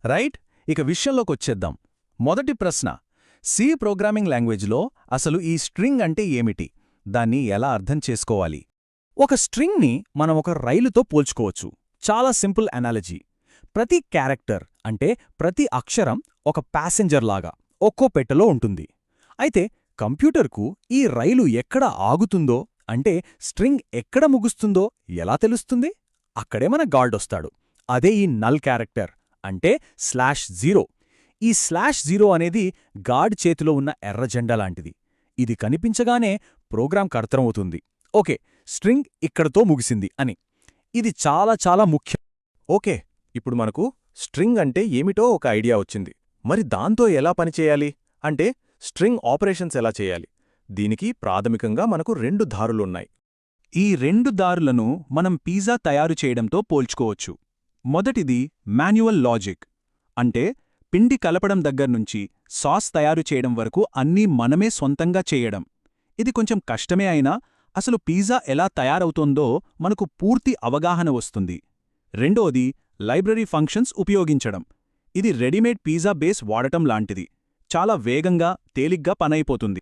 Right. ఇక విషయంలోకొచ్చేద్దాం. మొదటి ప్రశ్న, సి ప్రోగ్రామింగ్ లాంగ్వేజ్లో అసలు ఈ స్ట్రింగ్ అంటే ఏమిటి? దాన్ని ఎలా అర్థం చేసుకోవాలి? ఒక స్ట్రింగ్ని మనం ఒక రైలుతో పోల్చుకోవచ్చు. చాలా సింపుల్ అనాలజీ. ప్రతి క్యారెక్టర్ అంటే ప్రతి అక్షరం ఒక ప్యాసింజర్ లాగా ఒక్కో పెట్టెలో ఉంటుంది. అయితే కంప్యూటర్కు ఈ రైలు ఎక్కడ ఆగుతుందో అంటే స్ట్రింగ్ ఎక్కడ ముగుస్తుందో ఎలా తెలుస్తుంది? అక్కడే మన గార్డొస్తాడు. అదే ఈ నల్ క్యారెక్టర్ అంటే /0. ఈ /0 అనేది గార్డ్ చేతిలో ఉన్న ఎర్ర జెండా లాంటిది. ఇది కనిపించగానే ప్రోగ్రాంకు అర్థమవుతుంది, ఓకే, స్ట్రింగ్ ఇక్కడతో ముగిసింది అని. ఇది చాలా చాలా ముఖ్యం. ఓకే, ఇప్పుడు మనకు స్ట్రింగ్ అంటే ఏమిటో ఒక ఐడియా వచ్చింది. మరి దాంతో ఎలా పనిచేయాలి? అంటే స్ట్రింగ్ ఆపరేషన్స్ ఎలా చేయాలి? దీనికి ప్రాథమికంగా మనకు 2 దారులున్నాయి. ఈ 2 దారులను మనం పిజ్జా తయారు చేయడంతో పోల్చుకోవచ్చు. మొదటిది మాన్యువల్ లాజిక్. అంటే పిండి కలపడం దగ్గర్నుంచి సాస్ తయారు చేయడం వరకు అన్నీ మనమే సొంతంగా చేయడం. ఇది కొంచెం కష్టమే అయినా అసలు పిజ్జా ఎలా తయారవుతోందో మనకు పూర్తి అవగాహన వస్తుంది. రెండోది లైబ్రరీ ఫంక్షన్స్ ఉపయోగించడం. ఇది రెడీమేడ్ పిజ్జా బేస్ వాడటం లాంటిది. చాలా వేగంగా, తేలిగ్గా పనైపోతుంది.